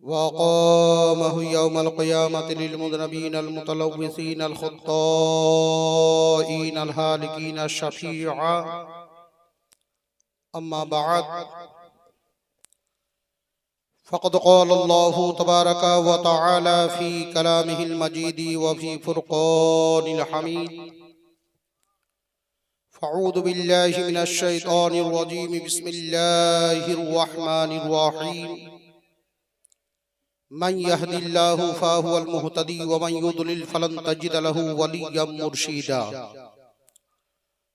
وأقامه يوم القيامة للمذنبين المتلوثين الخطائين الهالكين الشفيعا. أما بعد، فقد قال الله تبارك وتعالى في كلامه المجيد وفي فرقان الحميد: فأعوذ بالله من الشيطان الرجيم. بسم الله الرحمن الرحيم. من يهد الله فهو المهتدي ومن يضلل فلن تجد له وليا مرشدا.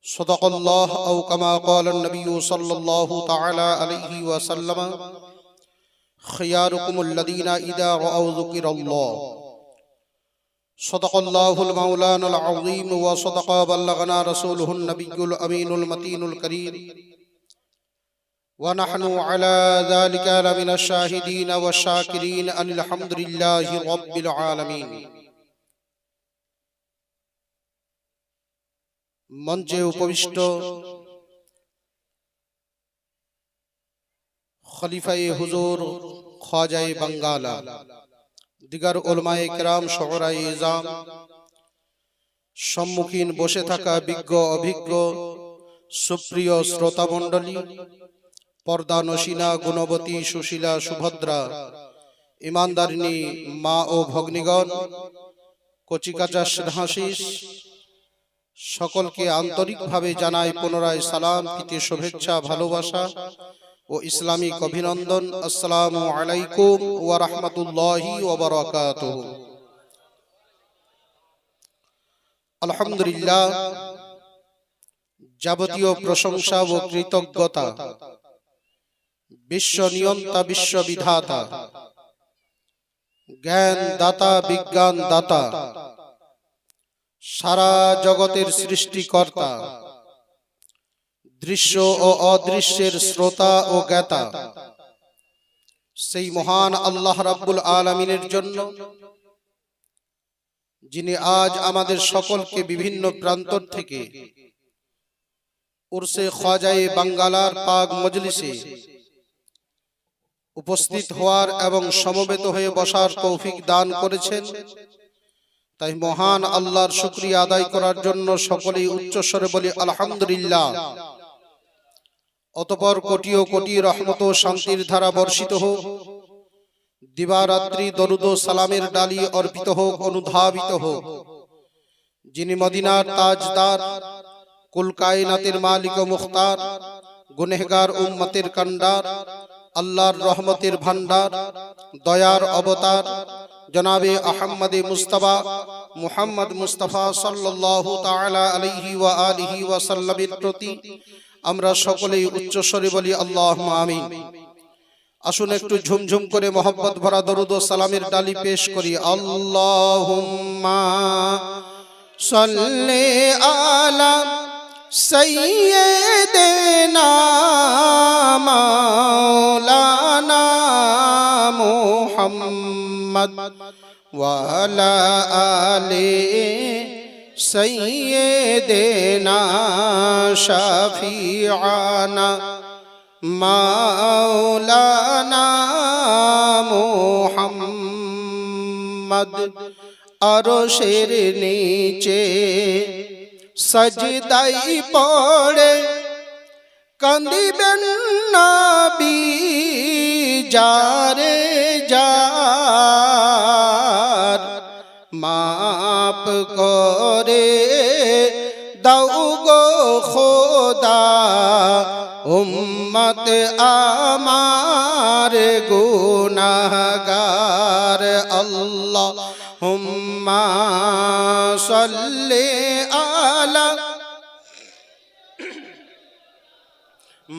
صدق الله أو كما قال النبي صلى الله تعالى عليه وسلم: خياركم الذين إذا رأوا ذكر الله. صدق الله المولانا العظيم وصدق بلغنا رسوله النبي الأمين المتين الكريم، ونحن على ذلك لمن الشاهدين والشاكرين أن الحمد لله رب العالمين। মঞ্চে উপবিষ্ট খলিফায়ে হুজুর খ্বাজায়ে বাঙ্গালা, দিগার উলামায়ে কেরাম, শুআরায়ে ইজাম, সম্মুখীন বসে থাকা বিজ্ঞ অভিজ্ঞ সুপ্রিয় শ্রোতা মণ্ডলী, পর্দা নসীনা, গুণবতী, সুশীলা, সুভদ্রা, ইমানদারিনী মা ও ভগ্নীগণ, কচিকাঁচা স্নেহাশিস, সকলকে আন্তরিকভাবে জানাই পুনরায় সালাম, প্রীতি, শুভেচ্ছা, ভালোবাসা ও ইসলামিক অভিনন্দন। আসসালামু আলাইকুম ওয়া রাহমাতুল্লাহি ওয়া বারাকাতুহু। আলহামদুলিল্লাহ, যাবতীয় প্রশংসা ও কৃতজ্ঞতা বিশ্ব নিয়ন্তা, বিশ্ববিধাতা, জ্ঞান দাতা, বিজ্ঞান দাতা, সারা জগতের সৃষ্টিকর্তা, দৃশ্য ও অদৃশ্যের শ্রোতা ও জ্ঞাতা, সেই মহান আল্লাহ রাব্বুল আলামিনের জন্য, যিনি আজ আমাদের সকলকে বিভিন্ন প্রান্তর থেকে উরসে খ্বাজায়ে বাঙ্গালার পাক মজলিসে উপস্থিত হওয়ার এবং সমবেত হয়ে বসার তৌফিক দান করেছেন। তাই মহান আল্লাহর শুকরিয়া আদায় করার জন্য সকলেই উচ্চস্বরে বলি আলহামদুলিল্লাহ। অতঃপর কোটি ও কোটি রহমত ও শান্তির ধারা বর্ষিত হোক, দিবারাত্রি দরুদ ও সালামের ডালি অর্পিত হোক, অনুধাবিত হোক, যিনি মদিনার তাজদার, কুল কায়নাতের মালিক ও মুখতার, গুনেহগার উম্মতের কান্ডার, আল্লাহর রহমতের ভান্ডার, দয়ার অবতার জনাবে আহমদে মুস্তাফা মুহাম্মদ মুস্তাফা সাল্লাল্লাহু তাআলা আলাইহি ওয়া আলিহি ওয়া সাল্লামের প্রতি আমরা সকলেই উচ্চস্বরে বলি আল্লাহুম্মা আমিন। আসুন একটু ঝুমঝুম করে মহব্বত ভরা দরুদ ও সালামের ডালি পেশ করি। আল্লাহুম্মা সাল্লি আলা সাইয়্যিদিনা মাওলানা মুহাম্মদ ওয়া আলা আলি সাইয়্যিদিনা শাফিআনা মাওলানা মুহাম্মদ। আরশের নিচে সজদাই পড়ে কান্দিবেন নবী যারে যার, মাপ করে দাও গো খোদা উম্মত আমার গুনাহগার। আল্লাহুম্মা সাল্লি আলা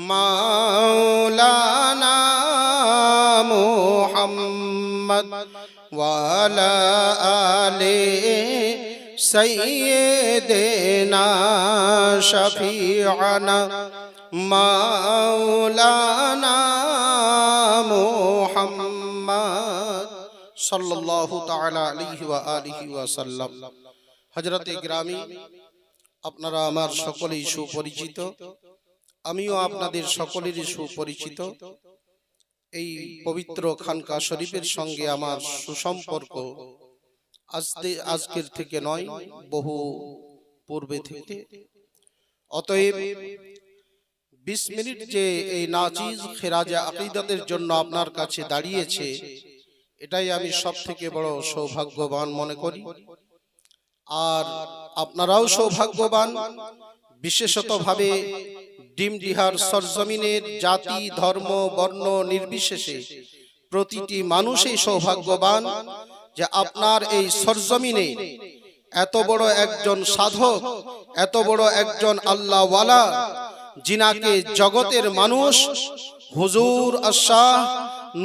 মাওলানা মুহাম্মদ ওয়া আলা আলি সাইয়্যিদিনা শাফিআনা মাওলানা মুহাম্মদ সাল্লাল্লাহু তাআলা আলাইহি ওয়া আলিহি ওয়া সাল্লাম। হযরতে গ্রামী, আপনারা আমার সকলেই সুপরিচিত, আমিও আপনাদের সকলেরই সুপরিচিত। এই পবিত্র খানকা শরীফের সঙ্গে আমার সুসম্পর্ক আজকের থেকে নয়, বহু পূর্বে থেকে। অতএব 20 মিনিট যে এই নাচিজ খেরাজে আকীদাতের জন্য আপনার কাছে দাঁড়িয়েছে, এটাই আমি সব থেকে বড় সৌভাগ্যবান মনে করি। আর আপনারাও সৌভাগ্যবান, বিশেষত ভাবে ডিমডিহার সরজমিনের জাতি ধর্ম বর্ণ নির্বিশেষে প্রতিটি মানুষই সৌভাগ্যবান যে আপনার এই সরজমিনে এত বড় একজন সাধক, এত বড় একজন আল্লাহওয়ালা, যিনাকে জগতের মানুষ হুজুর আশাহ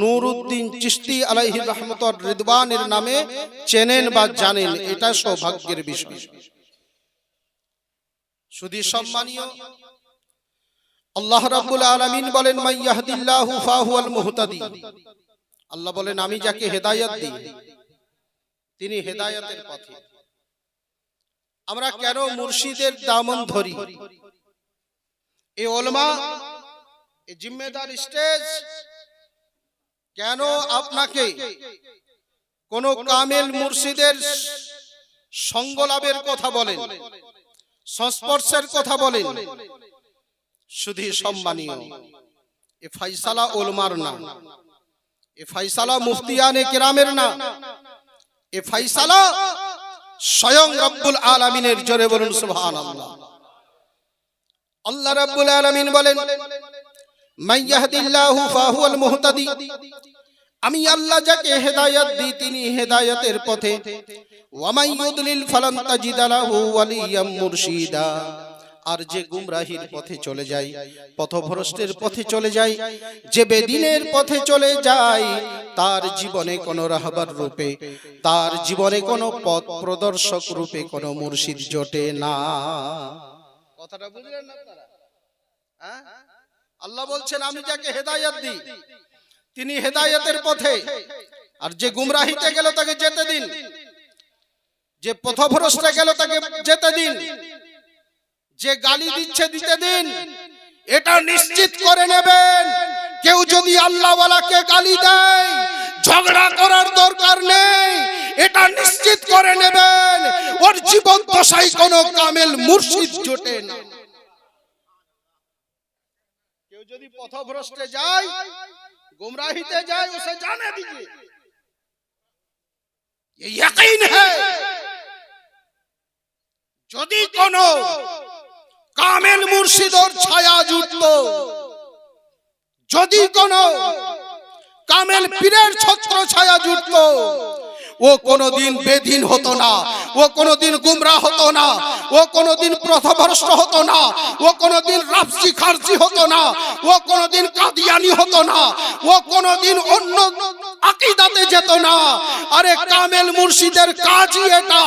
নুরউদ্দিন চিশতি আলাইহি রহমতুর রিদওয়ানের নামে চেনেন বা জানেন, এটা সৌভাগ্যের বিষয়। শুধু সম্মানীয়, আল্লাহ রাব্বুল আলামিন বলেন মান ইয়াহদিল্লাহু ফাহুয়াল মুহতাদি। আল্লাহ বলেন আমি যাকে হেদায়েত দিই তিনি হেদায়েতের পথে। আমরা কেন মুর্শিদের দামন ধরি? এই উলামা, এই জিম্মেদার স্টেজ কেন আপনাকে কোন কামেল মুর্শিদের সঙ্গ লাভের কথা বলেন, সংস্পর্শের কথা বলেন? শুধু সম্মানীয়, এ ফয়সালা উলামার না, এ ফয়সালা মুফতিয়ানে কেরামের না, এ ফয়সালা স্বয়ং রব্বুল আলামিনের। জোরে বলুন সুবহানাল্লাহ। আল্লাহ রাব্বুল আলামিন বলেন মান ইয়াহদিল্লাহু ফাহুয়াল মুহতাদি। আমি আল্লাহ যাকে হেদায়েত দিই তিনি হেদায়েতের পথে। ওয়া মান ইউদলিল ফালান তাজিদ লাহু ওয়ালিয়াম মুরশিদা। আর যে গুমরাহির পথে চলে যায়, পথভ্রষ্টের পথে চলে যায়, যে বেদিনের পথে চলে যায়, তার জীবনে কোনো রাহবার রূপে, তার জীবনে কোনো পথ প্রদর্শক রূপে কোনো মুর্শিদ জোটে না। কথাটা বুঝলেন না আপনারা? হ্যাঁ, আল্লাহ বলছেন আমি যাকে হেদায়েত দিই তিনি হেদায়েতের পথে, আর যে গুমরাহিতে গেল তাকে যেতে দিন, যে পথভ্রষ্টে গেল তাকে যেতে দিন, যে গালি দিচ্ছে দিতে দিন। এটা নিশ্চিত করে নেবেন, কেউ যদি আল্লাহওয়ালাকে গালি দেয় ঝগড়া করার দরকার নেই। এটা নিশ্চিত করে নেবেন ওর জীবন দশায় কোনো কামেল মুর্শিদ জোটে না। কেউ যদি পথভ্রষ্টে যায়, गुमराहीते जाए उसे जाने दीजिए, ये यकीन है। যদি কোনো কামেল মুর্শিদর ছায়া জুটতো, যদি কোনো কামেল পীরের ছত্র ছায়া জুটতো, ও কোনোদিন বেদিন হতো না, ও কোনোদিন গুমরাহ হতো না, ও কোনোদিন পথভ্রষ্ট হতো না, ও কোনোদিন রাফসি খারজি হতো না, ও কোনোদিন কাদিয়ানি হতো না, ও কোনোদিন অন্য আকীদাতে যেত না। আরে কামেল মুর্শিদের কাজই এটা,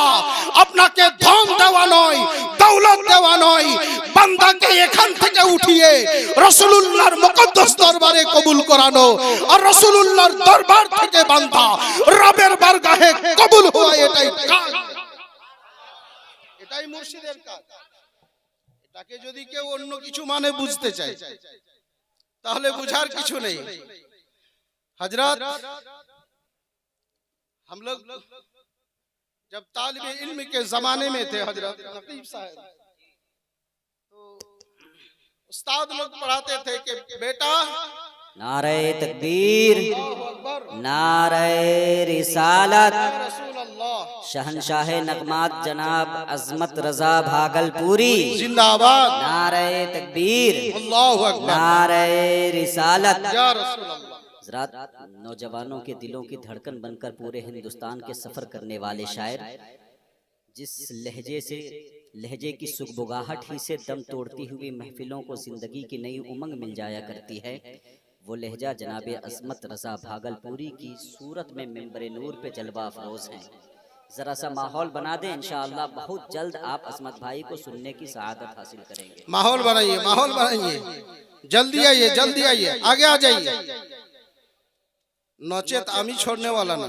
আপনাকে ধন দেওয়া নয়, দৌলত দেওয়া নয়, বান্দাকে এখান থেকে উঠিয়ে রাসূলুল্লাহর মুকদ্দাস দরবারে কবুল করানো, আর রাসূলুল্লাহর দরবার থেকে বান্দা রবের বারগাহে কবুল হওয়া, এটাই কাজ, এটাই মুর্শিদের কাজ। এটাকে যদি কেউ অন্য কিছু মানে বুঝতে চায় তাহলে বুঝার কিছু নেই। हजरत, हम लोग जब तालिबे इल्म के जमाने में थे हजरत नकीब साहब, तो उस्ताद लोग पढ़ाते थे कि बेटा नारे तकबीर, नारे रिसालत, शहनशाह नगमात जनाब अजमत रजा भागलपुरी जिंदाबाद, नारे तकबीर, अल्लाहु अकबर, नारे रिसालत। या रसूल अल्लाह। हज़रात, नौजवानों के दिलों की धड़कन बनकर पूरे हिंदुस्तान के सफ़र करने वाले शायर, जिस लहजे की सुगबुगाहट ही से दम तोड़ती हुई महफिलों को जिंदगी की नई उमंग मिल जाया करती है, वो लहजा जनाब अज़मत रज़ा भागलपुरी की सूरत में मिंबर नूर पे जलवा अफरोज़ हैं। ज़रा सा माहौल बना दें, इंशाअल्लाह बहुत जल्द आप अज़मत भाई को सुनने की सआदत हासिल करेंगे। माहौल बनाइए, माहौल बनाइए, जल्दी आइए, जल्दी आइए, आगे आ जाइए। नचेत आमी छोड़ने वाला ना,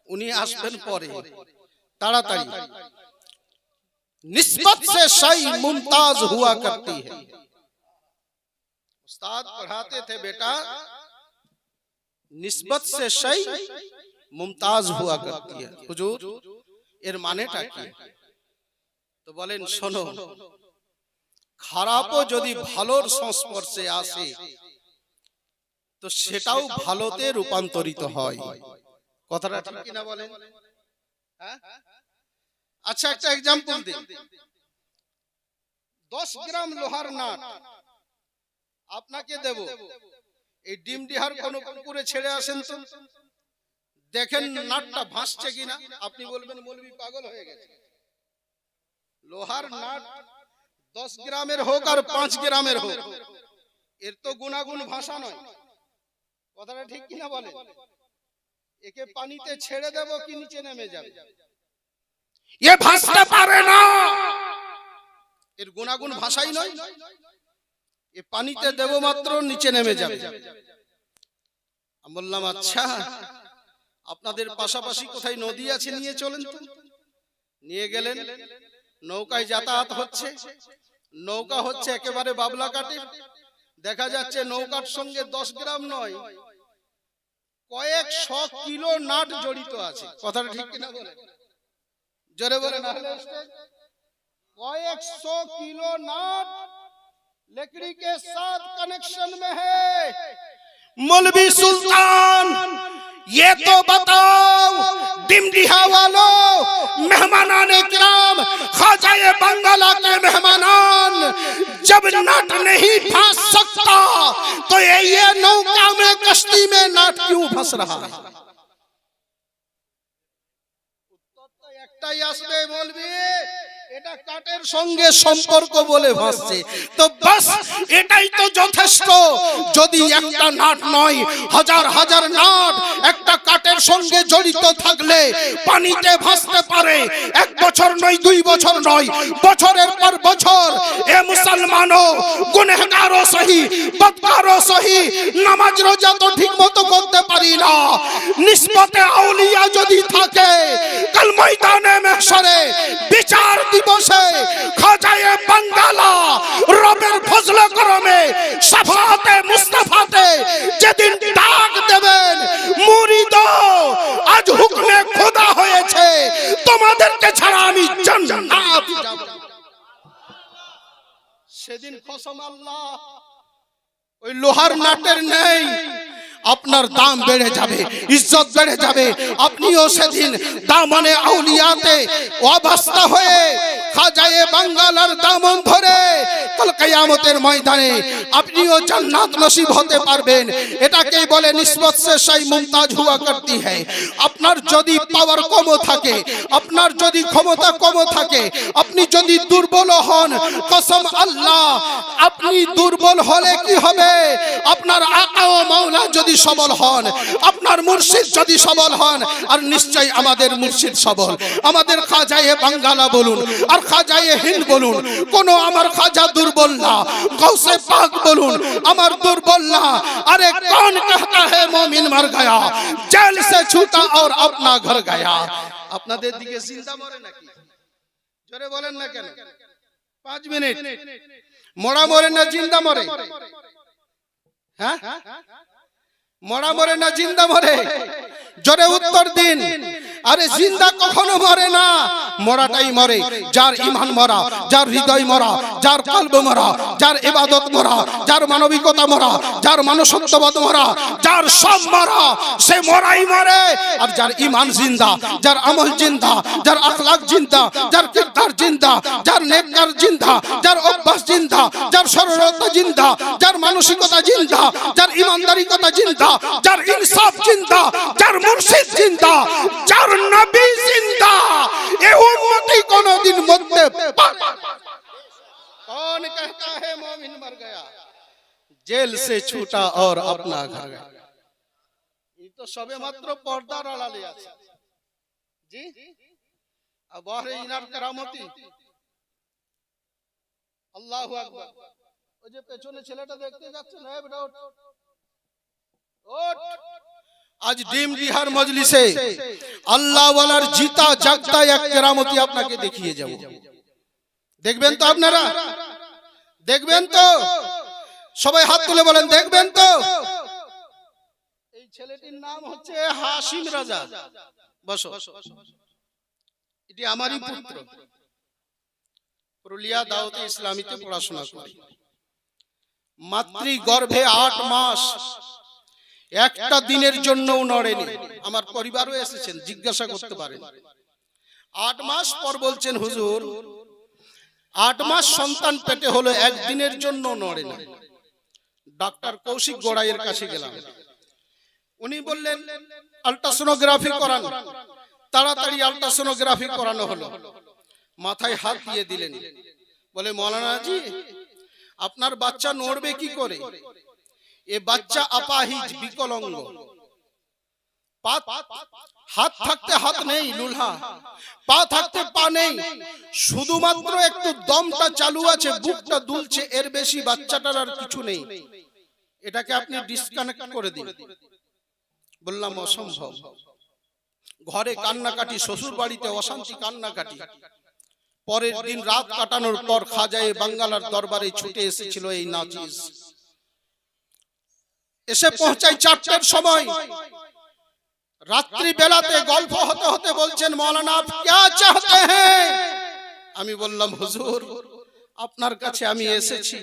उन्हीं आसबेन परे, ताड़ाताड़ी। निस्बत से शाई मुमताज हुआ करती है। उस्ताद पढ़ाते थे बेटा निस्बत से शय मुमताज हुआ करती है। हुजूर এর মানেটা কি? তো বলেন শোনো, খারাপও যদি ভালোর সংস্পর্শে আসে তো সেটাও ভালোতে রূপান্তরিত হয়। কথাটা ঠিক কি না বলেন? হ্যাঁ, আচ্ছা একটা एग्जांपल দিই। 10 গ্রাম লোহার নাট আপনাকে দেব, এই ডিমডিহার কোন পুকুরে ছেড়ে আসেন তো, দেখেন নাটটা ভাসছে কিনা। আপনি বলবেন মৌলভী পাগল হয়ে গেছে। লোহার নাট 10 গ্রামের হোক আর 5 গ্রামের হোক, এর তো গুণাগুণ ভাষা নয়। কথাটা ঠিক কিনা বলেন? একে পানিতে ছেড়ে দেব কি নিচে নেমে যাবে? এ ভাসতে পারে না, এর গুণাগুণ ভাষাই নয়। এ পানিতে দেব মাত্র নিচে নেমে যাবে। আমি বললাম আচ্ছা আপনাদের পাশাপাশি কোথায় নদী আছে নিয়ে চলেন তো। নিয়ে গেলেন, নৌকায় যাতায়াত হচ্ছে, নৌকা হচ্ছে একেবারে বাবলা কাঠের। দেখা যাচ্ছে নৌকার সঙ্গে 10 গ্রাম নয়, কয়েকশো কিলো নাট জড়িত আছে। কথাটা ঠিক কিনা বলেন? জোরে বলেন। কয়েকশো কিলো नाट लकड़ी के साथ कनेक्शन में है। मौलवी सुल्तान ये तो बताओ डिमडिहा वालों, मेहमानाने किराम, ख्वाजा बंगाला के मेहमानान, जब नाट नहीं फंस सकता तो ये नौका में कश्ती में नाट क्यों फंस रहा है? একটাই আসবে মৌলভী, এটা কাঠের সঙ্গে সম্পর্ক বলে ভাসছে। তো বাস এটাই তো যথেষ্ট। যদি একটা নাট নয়, হাজার হাজার নাট একটা কাঠের সঙ্গে জড়িত থাকলে পানিতে ভাসতে পারে। 1 বছর নয়, 2 বছর নয়, বছরের পর বছর এ মুসলমানও গুনাহগারও সহি, বদকারও সহি, নামাজ রোজা তো ঠিকমতো করতে পারি না। নিসবতে আউলিয়া যদি থাকে, কাল ময়দানে মাহশরে বিচার দিবসে খাজায়ে বাঙ্গালা রবের ফজল করমে শাফাতে মুস্তাফাতে যেদিন ডাক দেবেন, মুরিদ আজ হুকমে খোদা হয়েছে, তোমাদেরকে ছাড়া আমি জান্নাত যাব। সেদিন কসম আল্লাহ, ওই লোহার নাটের নেই, আপনার দাম বেড়ে যাবে, ইজ্জত বেড়ে যাবে। আপনিও সেদিন দামনে আউলিয়াতে অবস্থা হয়ে খাজায়ে বাঙ্গালার দামন ধরে কাল কিয়ামতের ময়দানে আপনিও জান্নাত নসিব হতে পারবেন। এটাকেই বলে নিসবত সে শাই মুমতাজ হুয়া করতি হ্যায়। আপনার যদি পাওয়ার কম থাকে, আপনার যদি ক্ষমতা কম থাকে, আপনি যদি দুর্বল হন, কসম আল্লাহ আপনি দুর্বল হলে কি হবে? আপনার আকা ও মাওলা যদি সবল হন, আপনার মুর্শিদ যদি সবল হন, আর নিশ্চয় আমাদের মুর্শিদ সবল। আমাদের খাজায়ে বাঙ্গালা বলুন আর খাজায়ে হিন্দ বলুন, কোন আমার খাজা দুর্বল না। গৌসে পাক বলুন, আমার দুর্বল না। আরে কौन कहता है मोमिन मर गया, जेल से छूटा और अपना घर गया। আপনাদের দিকে জিন্দা মরে নাকি? জোরে বলেন না কেন? 5 মিনিট। মরা মরে না জিন্দা মরে? হ্যাঁ, মরা মরে না জিন্দা মরে? জোরে উত্তর দিন। আরে জিন্দা কখনো মরে না, মরাটাই মরে। যার ঈমান মরা, যার হৃদয় মরা, যার কলব মরা, যার ইবাদত মরা, যার মানবিকতা মরা, যার মানবত্ববোধ মরা, যার সব মরা, সে মরাই মরে। আর যার ঈমান জিন্দা, যার আমল জিন্দা, যার আখলাক জিন্দা, যার কিরদার জিন্দা, যার নেককার জিন্দা, যার অভ্যাস জিন্দা, যার সরলতা জিন্দা, যার মানসিকতা জিন্দা, যার ঈমানদারিতা জিন্দা, যার ইনসাফ জিন্দা, যার মুর্শিদ জিন্দা, যার নবী জিন্দা, এ উম্মতি কোনদিন মরতে পারে না। कौन कहता है मोमिन मर गया, जेल से छूटा और अपना घर गया। ये तो सबे मात्र पर्दार आড়ালে আছে জি। আর বহরে ইনার কেরামতি, আল্লাহু আকবার। ওই যে পেছনে ছেলেটা দেখতে যাচ্ছেন, এই বেটা ওঠ ওঠ। আজ ডিমডিহার মজলিসে আল্লাহ ওয়ালার জিতা জাগতা এক কেরামতি আপনাকে দেখিয়ে যাব। দেখবেন তো আপনারা? দেখবেন তো? সবাই হাত তুলে বলেন দেখবেন তো? এই ছেলেটির নাম হচ্ছে হাশিম রাজা। বসো, এটি আমারই পুত্র, পুরুলিয়া দাওয়াতে ইসলামীতে পড়াশোনা করে। মাতৃ গর্ভে 8 মাস, একটা দিনের জন্যও নড়েনি। আমার পরিবারও এসেছেন, জিজ্ঞাসা করতে পারেন। 8 মাস পর বলছেন, হুজুর 8 মাস সন্তান পেটে হলো, একদিনের জন্য নড়ে না। ডাক্তার কৌশিক গোড়াইয়ের কাছে গেলাম। উনি বললেন আল্ট্রাসোনোগ্রাফি করান। তাড়াতাড়ি আল্ট্রাসোনোগ্রাফি করানো হলো। মাথায় হাত দিয়ে দিলেন, বলে মৌলানা জি আপনার বাচ্চা নড়বে কি করে? এ বাচ্চা আপাহিজ, বিকলাঙ্গ। হাত থাকতে হাত নেই লুলহা, পা থাকতে পা নেই, শুধুমাত্র একটু দমটা চালু আছে, বুকটা দুলছে, এর বেশি বাচ্চাটার আর কিছু নেই। এটাকে আপনি ডিসকানেক্ট করে দিন। বললাম অসম্ভব। ঘরে কান্নাকাটি, শ্বশুর বাড়িতে অশান্তি, কান্নাকাটি। পরের দিন রাত কাটানোর পর খাজায়ে বাঙ্গালার দরবারে ছুটে এসেছিল এই নাচিস। এসে পৌঁছাই 4টার সময়। রাত্রি বেলাতে গল্প হতে হতে বলছেন, মৌলানা আপ क्या चाहते हैं? আমি বললাম হুজুর আপনার কাছে আমি এসেছি,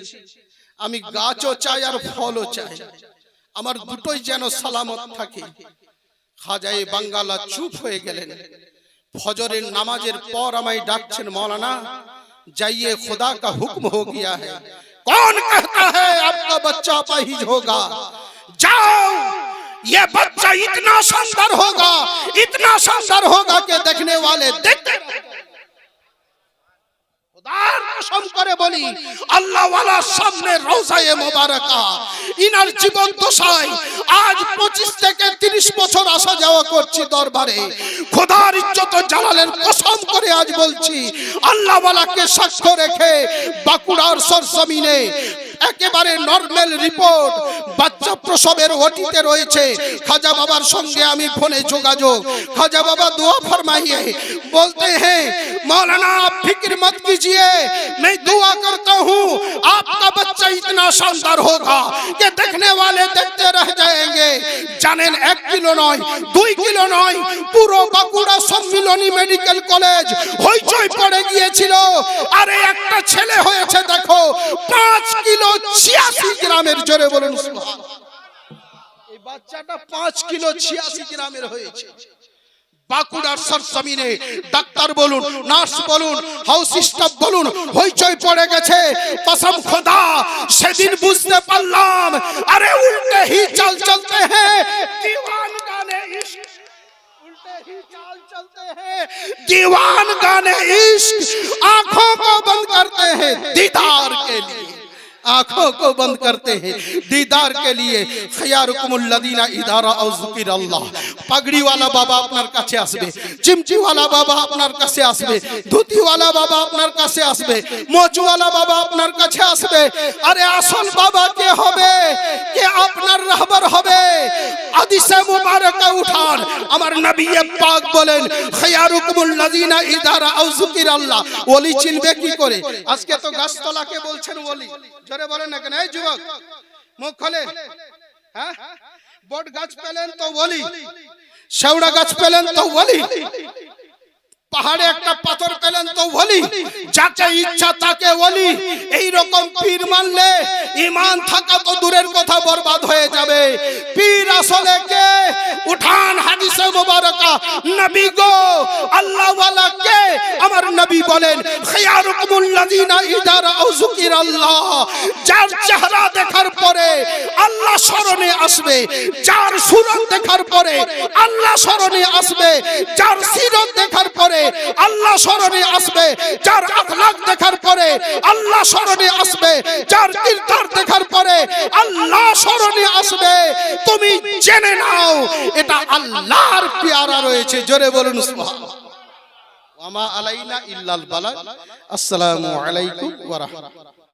আমি গাছও চাই আর ফলও চাই, আমার দুটোই যেন সালামত থাকে। খাজায়ে বাঙ্গালা চুপ হয়ে গেলেন। ফজরের নামাজের পর আমায় ডাকছেন, মৌলানা जाइए खुदा का हुक्म हो गया है, कौन कहता है आपका बच्चा अपाहिज होगा? जाओ, ये बच्चा इतना सुंदर होगा, इतना सुंदर होगा कि देखने वाले देखते खुदार कसम करे बोली আল্লাহ ওয়ালা সামনে রওজায়ে মোবারকা, ইনার জীবন দশায় আজ 25 থেকে 30 বছর আসা যাওয়া করছি দরবারে। খোদার ইজ্জত ও জালালের কসম করে আজ বলছি, আল্লাহ ওয়ালাকে সাক্ষ্য রেখে বাঁকুড়ার সরজমিনে একেবারে নরমাল রিপোর্ট, বাচ্চা প্রসবের ওটিতে রয়েছে। খাজা বাবার সঙ্গে আমি ফোনে যোগাযোগ। খাজা বাবা दुआ फरमाइए, बोलते हैं मौलाना आप फिक्र मत कीजिए, मैं दुआ करता हूँ आपका बच्चा इतना शानदार होगा कि देखने वाले देखते रह जाएंगे। জানেন 1 কিলো নয়, 2 কিলো নয়, পুরো বাঁকুড়া সম্মিলনী মেডিকেল কলেজ হইচই পড়ে গিয়েছিল। আরে একটা ছেলে হয়েছে দেখো 5 কিলো 86 গ্রামের, জোরে বলুন সুবহানাল্লাহ। এই বাচ্চাটা 5 কিলো 86 গ্রামের হয়েছে। বাঁকুড়ার সরজমিনে ডাক্তার বলুন, নার্স বলুন, হাউস স্টাফ বলুন, হইচই পড়ে গেছে। কসম খোদা সেদিন বুঝতে পারলাম, আরে উল্টে হি চাল চলতে হ্যাঁ दीवान गाने इश्क, उल्टे ही चाल चलते हैं दीवान गाने इश्क, आंखों को बंद करते हैं दीदार के लिए, आंखों को बंद करते हैं दीदार के लिए। खयारुकुमुल्लदीना इदारा औ जिक्रिल्लाह। পাগড়ি वाला বাবা আপনার কাছে আসবে, চিমচি वाला বাবা আপনার কাছে আসবে, ধুতি वाला বাবা আপনার কাছে আসবে, মোচ वाला বাবা আপনার কাছে আসবে। আরে আসল বাবা কে হবে? কে আপনার রাহবার হবে? হাদিসে মুবারকা উঠান, আমার নবী পাক বলেন খয়ারুকুমুল্লাযিনা ইদারা আও যিকিরাল্লাহ। ওলি চিনবে কি করে? আজকে তো গাছতলাকে বলছেন ওলি, জোরে বলেন না কেন? এই যুবক মুখ খোলে। হ্যাঁ, বট গাছ পেলেন তো ওলি, শেওড়া গাছ পেলেন তো ওলি, পাহাড়ে একটা পাথর পেলেন তো ওলি, যাকে ইচ্ছা তাকে ওলি। এই রকম পীর মানলে ঈমান থাকা তো দূরের কথা, বরবাদ হয়ে যাবে। পীর আসলে কে? উঠান হাদিসে মুবারকা, নবী গো আল্লাহ ওয়ালা কে? আমার নবী বলেন খয়ারুকুমুল্লাযিনা ইদারা আও যিকিরাল্লাহ। যার চেহারা দেখার পরে আল্লাহ স্মরণে আসবে, যার সুরত দেখার পরে আল্লাহ স্মরণে আসবে, যার সিরত দেখার পরে আল্লাহ স্মরণে আসবে, যার আখলাক দেখার পরে আল্লাহ স্মরণে আসবে, যার কিরদার দেখার পরে আল্লাহ স্মরণে আসবে। তুমি জেনে নাও এটা আল্লাহর পেয়ারা রয়েছে, জোরে বলুন সুবহানাল্লাহ। ওয়া মা আলাইনা ইল্লাল বালাগ। আসসালামু আলাইকুম ওয়া রাহমাতুল্লাহ।